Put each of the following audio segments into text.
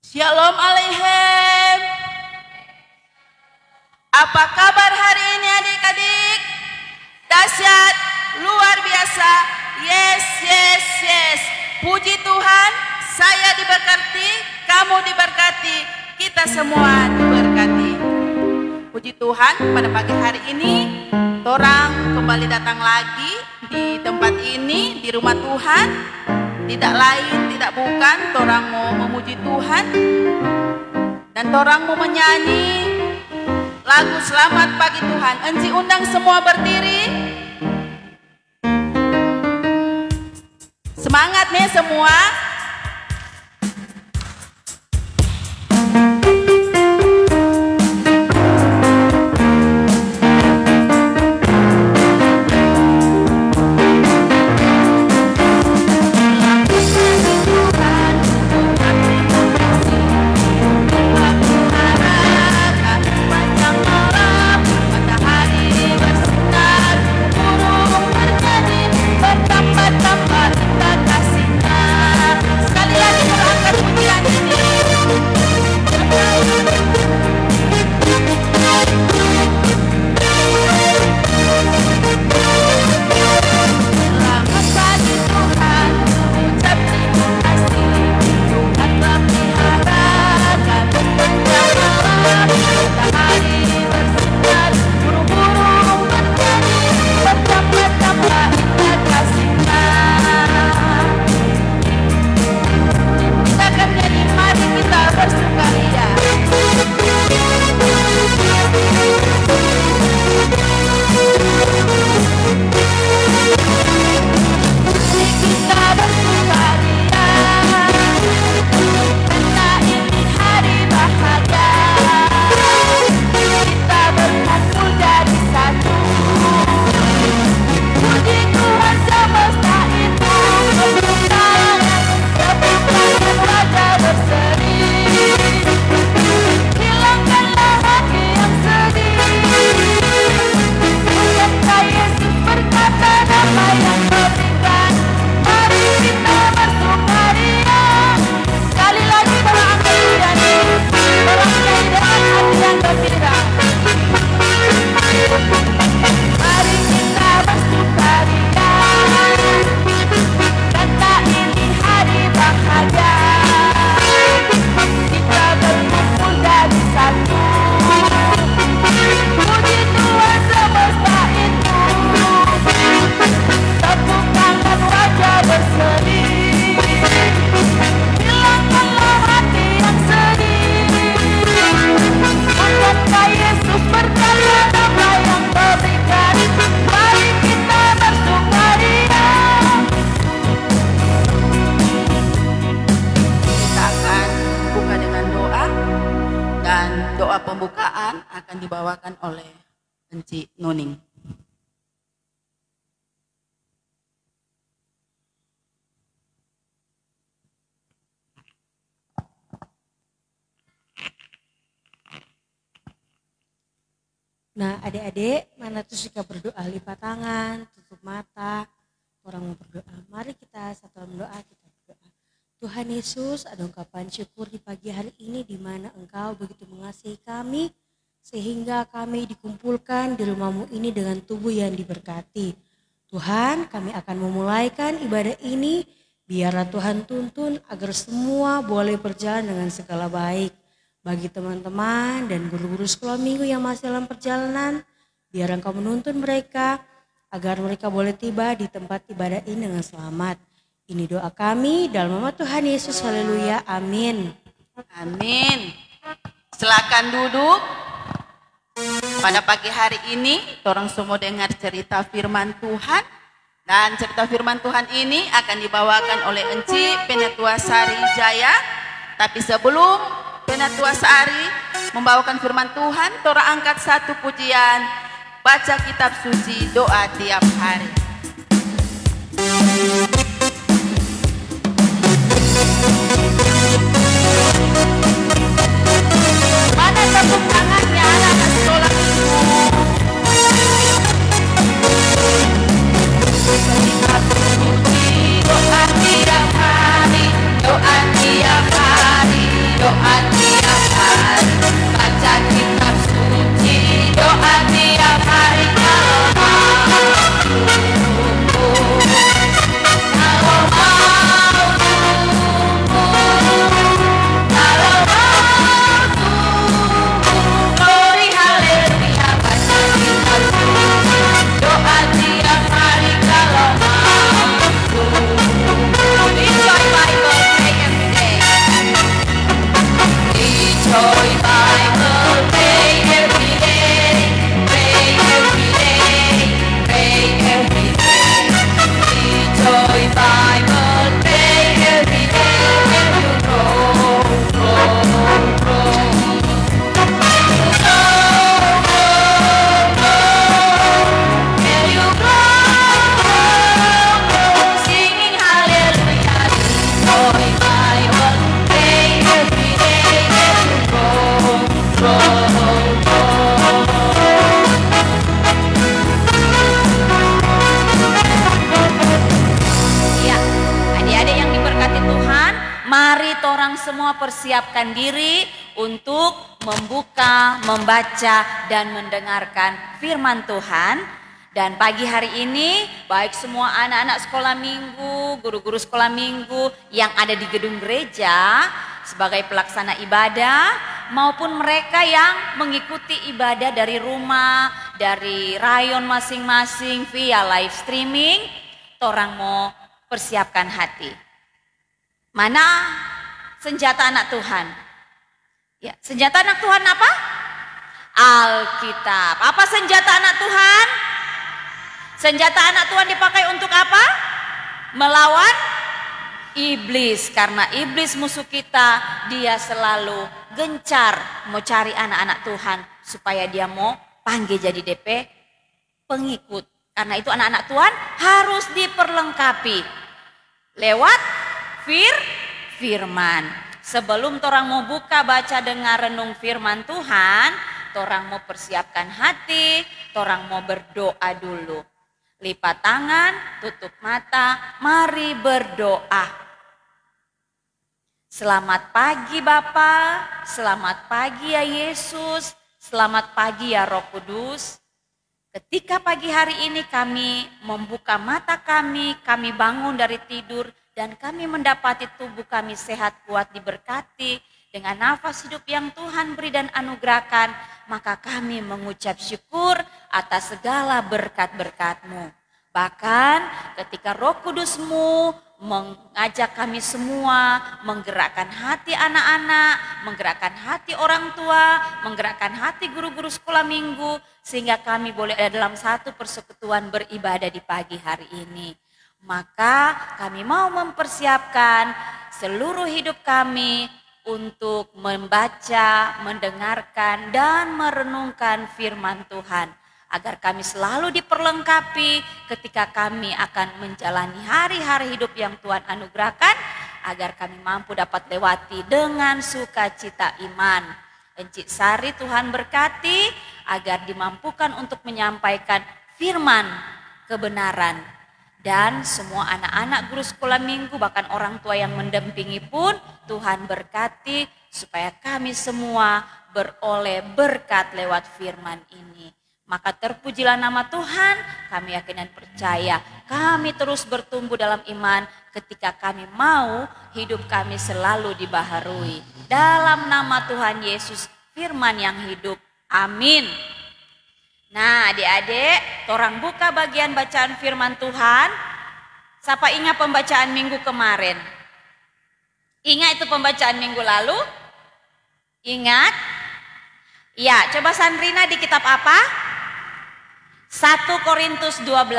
Shalom Aleichem. Apa kabar hari ini adik-adik? Dahsyat, luar biasa. Yes, yes, yes. Puji Tuhan, saya diberkati, kamu diberkati, kita semua diberkati. Puji Tuhan, pada pagi hari ini torang kembali datang lagi di tempat ini, di rumah Tuhan. Tidak lain, tidak bukan, torang mau memuji Tuhan dan torang mau menyanyi lagu Selamat Pagi Tuhan. Enci undang semua berdiri. Semangat nih semua. Pembukaan akan dibawakan oleh Enci Nuning. Nah, adik-adik, mana tuh suka berdoa, lipat tangan, tutup mata, orang mau berdoa. Mari kita satu doa, kita berdoa. Tuhan Yesus, ada ungkapan syukur di pagi hari ini di mana Engkau begitu mengasihi kami sehingga kami dikumpulkan di rumah-Mu ini dengan tubuh yang diberkati. Tuhan, kami akan memulaikan ibadah ini, biarlah Tuhan tuntun agar semua boleh berjalan dengan segala baik. Bagi teman-teman dan guru-guru sekolah minggu yang masih dalam perjalanan, biar Engkau menuntun mereka agar mereka boleh tiba di tempat ibadah ini dengan selamat. Ini doa kami dalam nama Tuhan Yesus, haleluya, amin. Amin. Silakan duduk. Pada pagi hari ini, orang semua dengar cerita firman Tuhan. Dan cerita firman Tuhan ini akan dibawakan oleh Enci Penatua Sari Jaya. Tapi sebelum Penatua Sari membawakan firman Tuhan, orang angkat satu pujian, baca kitab suci, doa tiap hari. Mana tepuk tangannya anak-anak sekolah minggu? Kita berpuji, doa tiap hari, doa tiap hari, doa orang semua persiapkan diri untuk membuka, membaca, dan mendengarkan firman Tuhan. Dan pagi hari ini, baik semua anak-anak sekolah minggu, guru-guru sekolah minggu yang ada di gedung gereja sebagai pelaksana ibadah, maupun mereka yang mengikuti ibadah dari rumah, dari rayon masing-masing via live streaming, torang mau persiapkan hati. Mana senjata anak Tuhan? Ya, senjata anak Tuhan apa? Alkitab. Apa senjata anak Tuhan? Senjata anak Tuhan dipakai untuk apa? Melawan iblis. Karena iblis musuh kita, dia selalu gencar mau cari anak-anak Tuhan supaya dia mau panggil jadi DP pengikut. Karena itu anak-anak Tuhan harus diperlengkapi lewat firman. Sebelum torang mau buka, baca, dengar, renung firman Tuhan, torang mau persiapkan hati, torang mau berdoa dulu. Lipat tangan, tutup mata, mari berdoa. Selamat pagi Bapa, selamat pagi ya Yesus, selamat pagi ya Roh Kudus. Ketika pagi hari ini kami membuka mata kami bangun dari tidur, dan kami mendapati tubuh kami sehat, kuat, diberkati dengan nafas hidup yang Tuhan beri dan anugerahkan, maka kami mengucap syukur atas segala berkat-berkat-Mu. Bahkan ketika Roh Kudus-Mu mengajak kami semua, menggerakkan hati anak-anak, menggerakkan hati orang tua, menggerakkan hati guru-guru sekolah minggu, sehingga kami boleh ada dalam satu persekutuan beribadah di pagi hari ini. Maka kami mau mempersiapkan seluruh hidup kami untuk membaca, mendengarkan, dan merenungkan firman Tuhan. Agar kami selalu diperlengkapi ketika kami akan menjalani hari-hari hidup yang Tuhan anugerahkan. Agar kami mampu dapat lewati dengan sukacita iman. Encik Sari Tuhan berkati agar dimampukan untuk menyampaikan firman kebenaran. Dan semua anak-anak guru sekolah minggu, bahkan orang tua yang mendampingi pun, Tuhan berkati supaya kami semua beroleh berkat lewat firman ini. Maka terpujilah nama Tuhan, kami yakin dan percaya kami terus bertumbuh dalam iman ketika kami mau hidup kami selalu dibaharui. Dalam nama Tuhan Yesus, firman yang hidup. Amin. Nah adik-adik, torang buka bagian bacaan firman Tuhan. Siapa ingat pembacaan minggu kemarin? Ingat itu pembacaan minggu lalu? Ingat? Ya, coba Sandrina di kitab apa? 1 Korintus 12.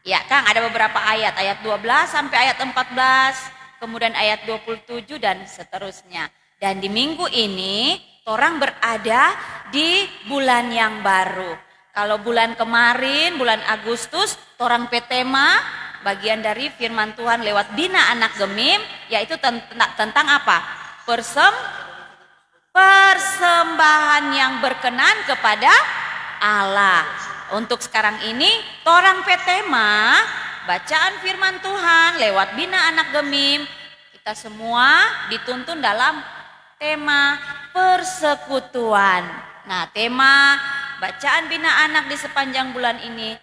Ya Kang, ada beberapa ayat. Ayat 12 sampai ayat 14. Kemudian ayat 27 dan seterusnya. Dan di minggu ini torang berada di bulan yang baru. Kalau bulan kemarin, bulan Agustus, torang petema bagian dari firman Tuhan lewat Bina Anak Gemim, yaitu tentang apa? Persembahan yang berkenan kepada Allah. Untuk sekarang ini, torang petema bacaan firman Tuhan lewat Bina Anak Gemim. Kita semua dituntun dalam tema persekutuan. Nah, tema bacaan Bina Anak di sepanjang bulan ini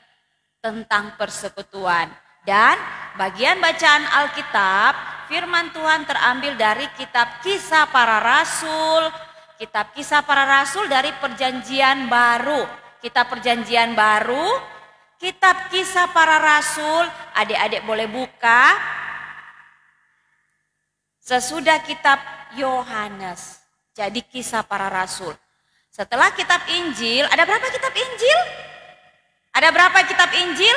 tentang persekutuan. Dan bagian bacaan Alkitab, firman Tuhan terambil dari kitab Kisah Para Rasul. Kitab Kisah Para Rasul dari Perjanjian Baru. Kitab Perjanjian Baru, kitab Kisah Para Rasul, adik-adik boleh buka. Sesudah kitab Yohanes. Jadi Kisah Para Rasul. Setelah kitab Injil, ada berapa kitab Injil? Ada berapa kitab Injil?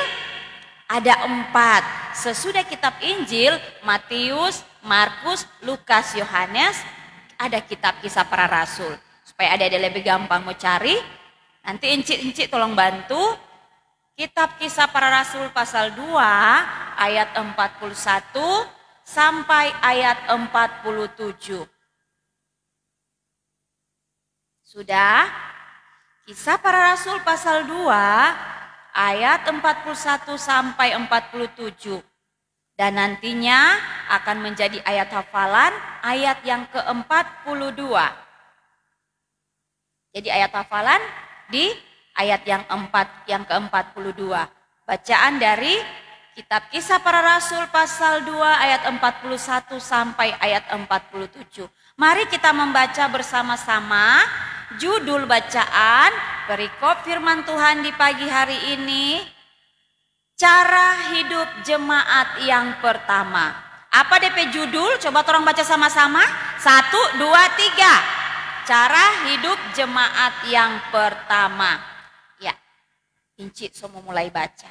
Ada 4. Sesudah kitab Injil, Matius, Markus, Lukas, Yohanes, ada kitab Kisah Para Rasul. Supaya adik-adik lebih gampang mau cari, nanti encik-encik tolong bantu. Kitab Kisah Para Rasul pasal 2 ayat 41 sampai ayat 47. Sudah? Kisah Para Rasul pasal 2 ayat 41 sampai 47. Dan nantinya akan menjadi ayat hafalan ayat yang ke-42. Jadi ayat hafalan di ayat yang ke-42. Bacaan dari Kitab Kisah Para Rasul pasal 2 ayat 41 sampai ayat 47. Mari kita membaca bersama-sama judul bacaan perikop firman Tuhan di pagi hari ini. Cara hidup jemaat yang pertama. Apa DP judul? Coba orang baca sama-sama. 1, 2, 3. Cara hidup jemaat yang pertama. Ya, Inci semua mulai baca.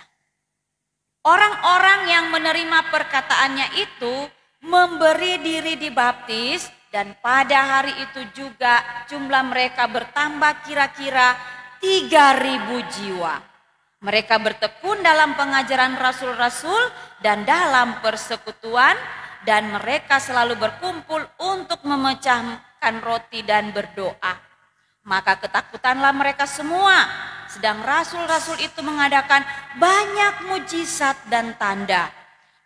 Orang-orang yang menerima perkataannya itu memberi diri dibaptis, dan pada hari itu juga jumlah mereka bertambah kira-kira 3.000 jiwa. Mereka bertekun dalam pengajaran rasul-rasul dan dalam persekutuan, dan mereka selalu berkumpul untuk memecahkan roti dan berdoa. Maka ketakutanlah mereka semua, sedang rasul-rasul itu mengadakan banyak mujizat dan tanda.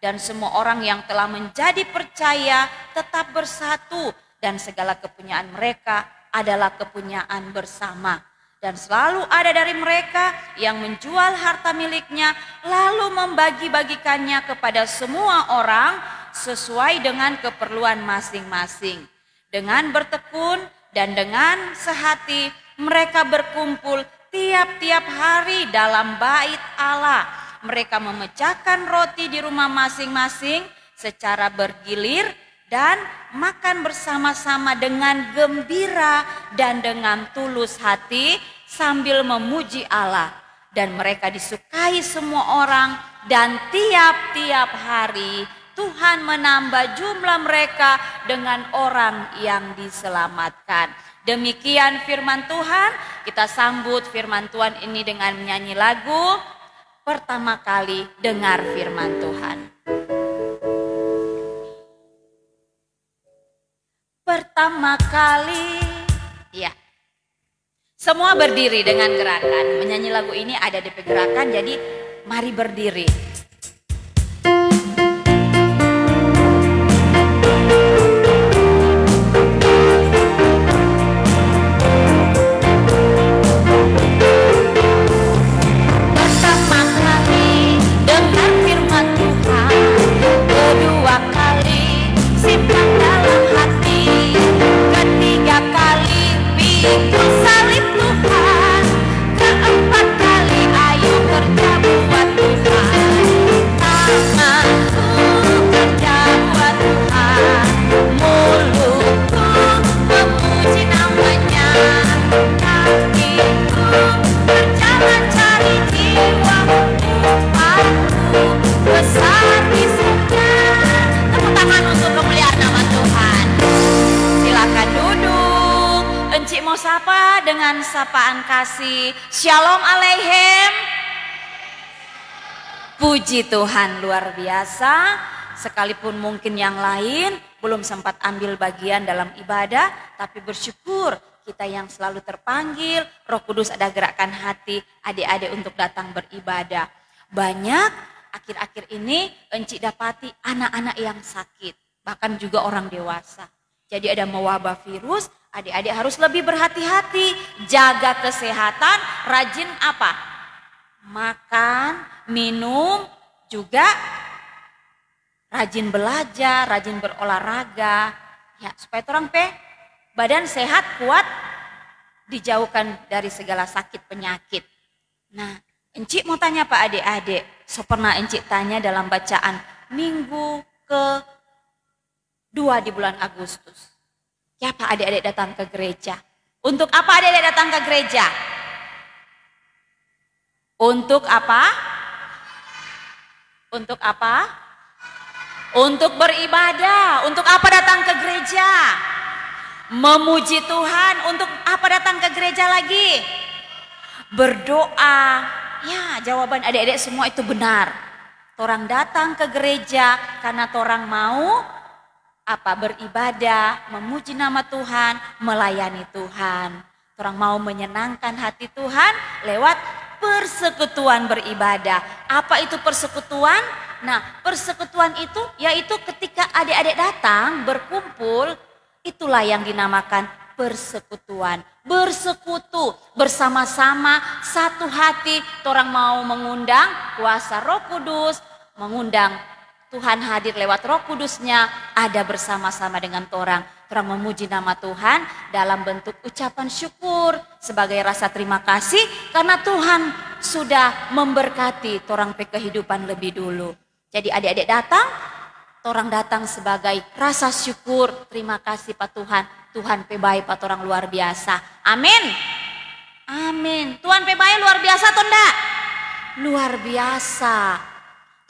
Dan semua orang yang telah menjadi percaya tetap bersatu, dan segala kepunyaan mereka adalah kepunyaan bersama. Dan selalu ada dari mereka yang menjual harta miliknya lalu membagi-bagikannya kepada semua orang sesuai dengan keperluan masing-masing. Dengan bertekun dan dengan sehati mereka berkumpul tiap-tiap hari dalam bait Allah. Mereka memecahkan roti di rumah masing-masing secara bergilir dan makan bersama-sama dengan gembira dan dengan tulus hati sambil memuji Allah. Dan mereka disukai semua orang, dan tiap-tiap hari Tuhan menambah jumlah mereka dengan orang yang diselamatkan. Demikian firman Tuhan. Kita sambut firman Tuhan ini dengan menyanyi lagu Pertama Kali Dengar Firman Tuhan. Pertama kali, ya. Semua berdiri dengan gerakan. Menyanyi lagu ini ada DP gerakan, jadi mari berdiri. Pertama kali dengar firman Tuhan, kedua kali simpan dalam hati, ketiga kali pikul salib Tuhan, keempat kali ayo kerja buat Tuhan. Tanganku kerja buat Tuhan, mulutku memuji namanya, kakiku berjalan cari jiwa, umatku besar di surga. Tepuk tangan untuk kemuliaan nama Tuhan. Silakan duduk. Encik mau sapa dengan sapaan kasih. Shalom Aleichem. Puji Tuhan, luar biasa. Sekalipun mungkin yang lain belum sempat ambil bagian dalam ibadah, tapi bersyukur kita yang selalu terpanggil, Roh Kudus ada gerakan hati adik-adik untuk datang beribadah. Banyak akhir-akhir ini encik dapati anak-anak yang sakit, bahkan juga orang dewasa. Jadi ada mewabah virus, adik-adik harus lebih berhati-hati, jaga kesehatan, rajin apa? Makan, minum, juga rajin belajar, rajin berolahraga. Ya, supaya orang badan sehat, kuat, dijauhkan dari segala sakit penyakit. Nah, encik mau tanya Pak adik-adik, so pernah encik tanya dalam bacaan minggu ke-2 di bulan Agustus. Ya Pak adik-adik datang ke gereja. Untuk apa adik-adik datang ke gereja? Untuk apa? Untuk apa? Untuk beribadah. Untuk apa datang ke gereja? Memuji Tuhan. Untuk apa datang ke gereja lagi? Berdoa. Ya, jawaban adik-adik semua itu benar. Torang datang ke gereja karena torang mau apa? Beribadah, memuji nama Tuhan, melayani Tuhan. Torang mau menyenangkan hati Tuhan lewat persekutuan beribadah. Apa itu persekutuan? Nah, persekutuan itu yaitu ketika adik-adik datang berkumpul, itulah yang dinamakan persekutuan. Bersekutu bersama-sama satu hati, orang mau mengundang kuasa Roh Kudus, mengundang Tuhan hadir lewat Roh Kudusnya, ada bersama-sama dengan orang memuji nama Tuhan dalam bentuk ucapan syukur sebagai rasa terima kasih karena Tuhan sudah memberkati orang pe kehidupan lebih dulu. Jadi adik-adik datang, orang datang sebagai rasa syukur, terima kasih Pak Tuhan. Tuhan pe baik Pak orang luar biasa. Amin. Amin. Tuhan pe baik luar biasa atau enggak? Luar biasa.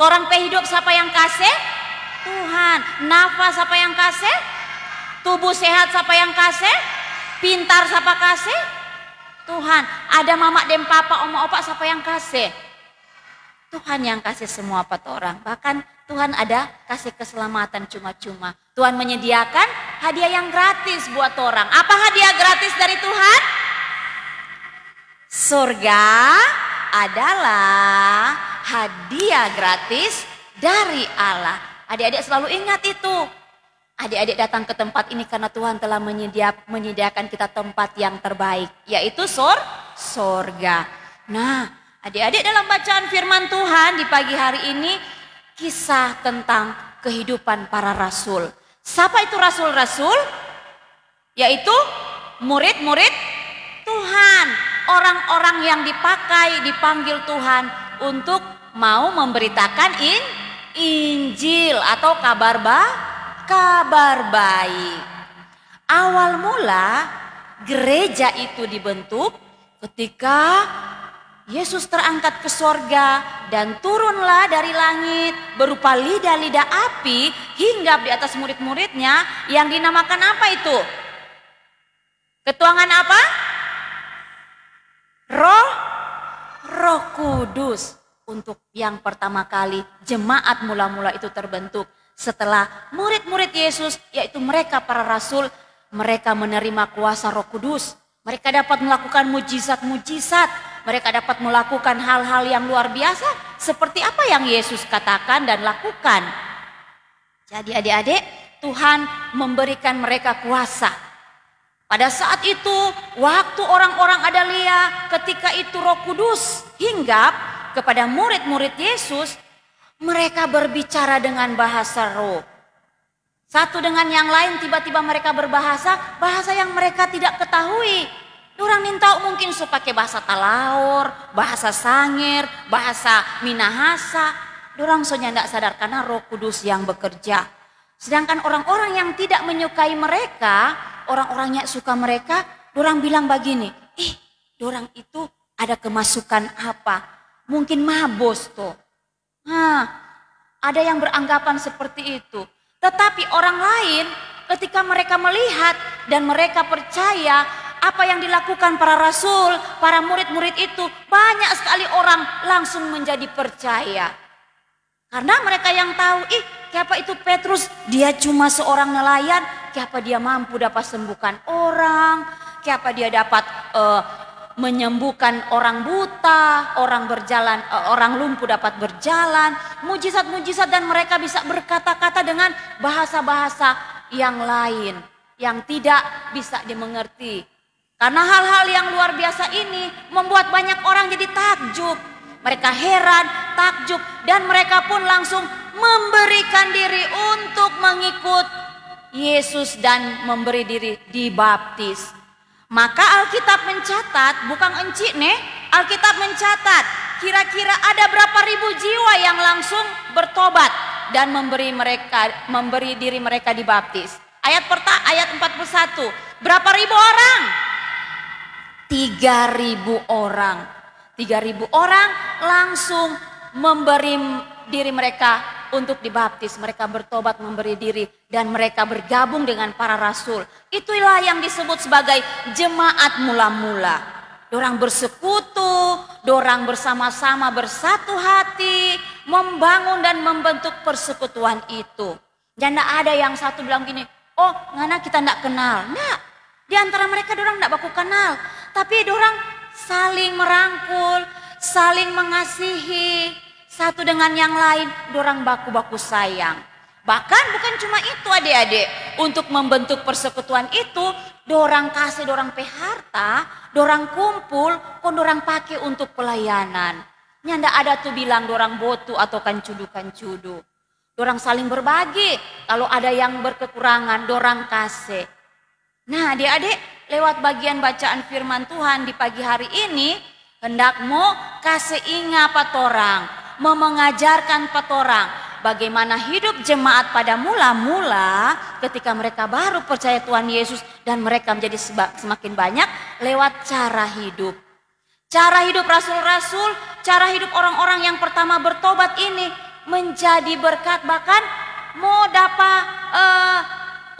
Orang pe hidup siapa yang kasih? Tuhan. Nafas siapa yang kasih? Tubuh sehat siapa yang kasih? Pintar siapa kasih? Tuhan. Ada mama dan papa, oma opa siapa yang kasih? Tuhan yang kasih semua apa orang. Bahkan Tuhan ada kasih keselamatan cuma-cuma. Tuhan menyediakan hadiah yang gratis buat orang. Apa hadiah gratis dari Tuhan? Surga adalah hadiah gratis dari Allah. Adik-adik selalu ingat itu. Adik-adik datang ke tempat ini karena Tuhan telah menyediakan kita tempat yang terbaik. Yaitu surga. Nah, adik-adik dalam bacaan firman Tuhan di pagi hari ini, kisah tentang kehidupan para rasul. Siapa itu rasul-rasul? Yaitu murid-murid Tuhan. Orang-orang yang dipanggil Tuhan untuk mau memberitakan Injil atau kabar baik. Awal mula gereja itu dibentuk ketika Yesus terangkat ke sorga dan turunlah dari langit berupa lidah-lidah api hinggap di atas murid-muridnya yang dinamakan apa itu? Ketuangan apa? Roh Kudus. Untuk yang pertama kali jemaat mula-mula itu terbentuk setelah murid-murid Yesus yaitu mereka para rasul, mereka menerima kuasa Roh Kudus. Mereka dapat melakukan mujizat-mujizat. Mereka dapat melakukan hal-hal yang luar biasa seperti apa yang Yesus katakan dan lakukan. Jadi adik-adik, Tuhan memberikan mereka kuasa. Pada saat itu, waktu orang-orang Adalia ketika itu Roh Kudus hinggap kepada murid-murid Yesus, mereka berbicara dengan bahasa roh. Satu dengan yang lain tiba-tiba mereka berbahasa, bahasa yang mereka tidak ketahui. Orang nintau mungkin pakai bahasa Talaor, bahasa Sangir, bahasa Minahasa. Orang soalnya tidak sadar karena Roh Kudus yang bekerja. Sedangkan orang-orang yang tidak menyukai mereka, orang-orangnya suka mereka, orang bilang begini, orang itu ada kemasukan apa? Mungkin mabos tuh. Ada yang beranggapan seperti itu. Tetapi orang lain ketika mereka melihat dan mereka percaya apa yang dilakukan para rasul, para murid-murid itu, banyak sekali orang langsung menjadi percaya. Karena mereka yang tahu, siapa itu Petrus, dia cuma seorang nelayan, siapa dia mampu dapat sembuhkan orang, siapa dia dapat menyembuhkan orang buta, orang berjalan, orang lumpuh dapat berjalan, mujizat-mujizat dan mereka bisa berkata-kata dengan bahasa-bahasa yang lain yang tidak bisa dimengerti. Karena hal-hal yang luar biasa ini membuat banyak orang jadi takjub. Mereka heran, takjub dan mereka pun langsung memberikan diri untuk mengikut Yesus dan memberi diri dibaptis. Maka Alkitab mencatat, bukan encik nih, Alkitab mencatat kira-kira ada berapa ribu jiwa yang langsung bertobat dan memberi diri mereka dibaptis. Ayat 41, berapa ribu orang? 3.000 orang. 3.000 orang langsung memberi diri mereka untuk dibaptis. Mereka bertobat memberi diri dan mereka bergabung dengan para rasul. Itulah yang disebut sebagai jemaat mula-mula. Dorang bersekutu, dorang bersama-sama bersatu hati, membangun dan membentuk persekutuan itu. Dan tidak ada yang satu bilang gini, ngana kita tidak kenal. Nggak, di antara mereka dorang tidak baku kenal. Tapi dorang saling merangkul, saling mengasihi, Satu dengan yang lain, dorang baku-baku sayang. Bahkan bukan cuma itu adik-adik. Untuk membentuk persekutuan itu, dorang kasih dorang pe harta, dorang kumpul, kon dorang pakai untuk pelayanan. Nyanda ada tuh bilang dorang botu atau kancudu-kancudu. Dorang saling berbagi, kalau ada yang berkekurangan, dorang kasih. Nah adik-adik, lewat bagian bacaan firman Tuhan di pagi hari ini, hendakmu kasih ingat patorang, mengajarkan patorang, bagaimana hidup jemaat pada mula-mula ketika mereka baru percaya Tuhan Yesus dan mereka menjadi semakin banyak lewat cara hidup. Cara hidup rasul-rasul, cara hidup orang-orang yang pertama bertobat ini menjadi berkat, bahkan mau dapat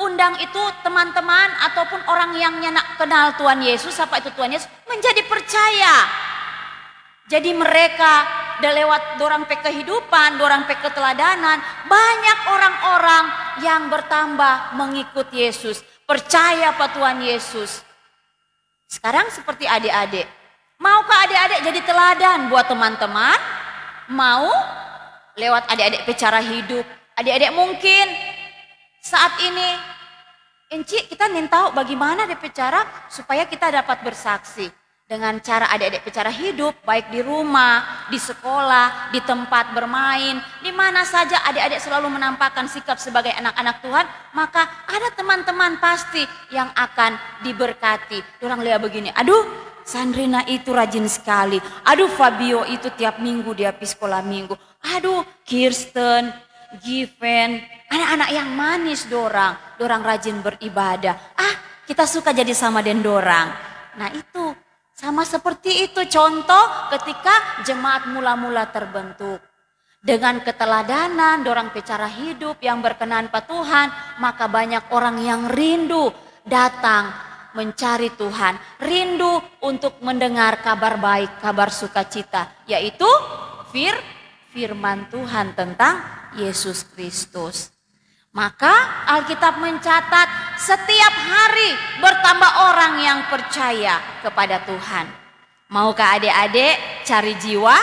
undang itu teman-teman ataupun orang yang nyenak kenal Tuhan Yesus, apa itu Tuhan Yesus, menjadi percaya. Jadi mereka lewat dorang pe kehidupan, dorang pe keteladanan, banyak orang-orang yang bertambah mengikut Yesus, percaya pada Tuhan Yesus. Sekarang seperti adik-adik, maukah adik-adik jadi teladan buat teman-teman? Mau lewat adik-adik pe cara hidup. Adik-adik mungkin saat ini Enci kita ingin tahu bagaimana DP cara supaya kita dapat bersaksi. Dengan cara adik-adik bicara hidup, baik di rumah, di sekolah, di tempat bermain, di mana saja adik-adik selalu menampakkan sikap sebagai anak-anak Tuhan, maka ada teman-teman pasti yang akan diberkati. Orang lihat begini, aduh Sandrina itu rajin sekali, aduh Fabio itu tiap minggu dia pergi sekolah minggu, aduh Kirsten, Given, anak-anak yang manis dorang rajin beribadah. Kita suka jadi sama den dorang. Nah itu sama seperti itu contoh ketika jemaat mula-mula terbentuk. Dengan keteladanan, dorang bicara hidup yang berkenan pada Tuhan, maka banyak orang yang rindu datang mencari Tuhan. Rindu untuk mendengar kabar baik, kabar sukacita, yaitu firman Tuhan tentang Yesus Kristus. Maka Alkitab mencatat setiap hari bertambah orang yang percaya kepada Tuhan. Maukah adik-adik cari jiwa?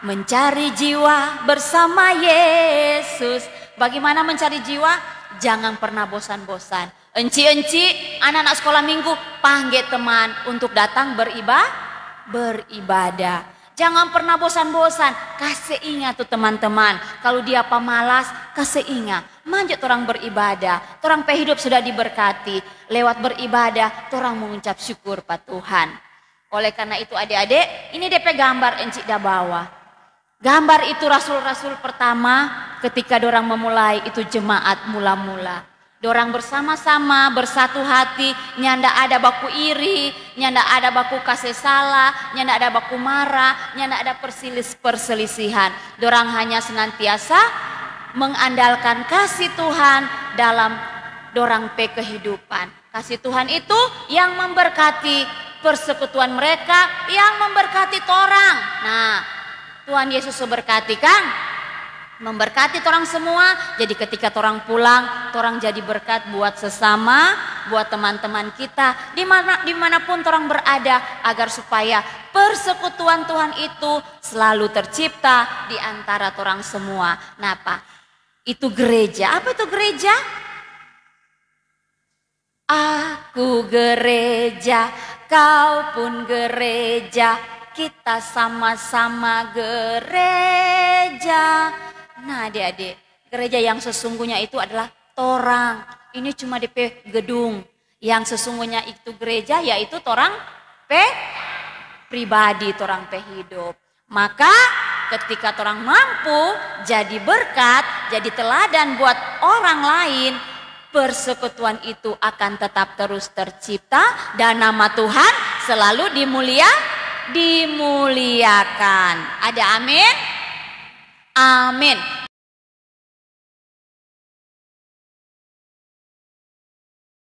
Mencari jiwa bersama Yesus. Bagaimana mencari jiwa? Jangan pernah bosan-bosan. Enci-enci anak-anak sekolah minggu panggil teman untuk datang beribadah. Jangan pernah bosan-bosan, kasih ingat tuh teman-teman. Kalau dia pemalas, kasih ingat. Manjat orang beribadah, orang hidup sudah diberkati. Lewat beribadah, orang mengucap syukur pada Tuhan. Oleh karena itu adik-adik, ini DP gambar encik dah bawa. Gambar itu rasul-rasul pertama ketika dorang memulai itu jemaat mula-mula. Dorang bersama-sama bersatu hati, nyanda ada baku iri, nyanda ada baku kasih salah, nyanda ada baku marah, nyanda ada perselisihan. Dorang hanya senantiasa mengandalkan kasih Tuhan dalam dorang pe kehidupan. Kasih Tuhan itu yang memberkati persekutuan mereka, yang memberkati torang. Nah, Tuhan Yesus memberkati kan? Memberkati orang semua. Jadi ketika orang pulang, orang jadi berkat buat sesama, buat teman-teman kita, dimanapun orang berada, agar supaya persekutuan Tuhan itu selalu tercipta di antara orang semua. Nah, apa? Itu gereja. Apa itu gereja? Aku gereja, kau pun gereja, kita sama-sama gereja. Nah adik-adik, gereja yang sesungguhnya itu adalah torang. Ini cuma DP gedung. Yang sesungguhnya itu gereja yaitu torang pe pribadi, torang pe hidup. Maka ketika torang mampu jadi berkat, jadi teladan buat orang lain, persekutuan itu akan tetap terus tercipta dan nama Tuhan selalu dimuliakan. Ada amin? Amin.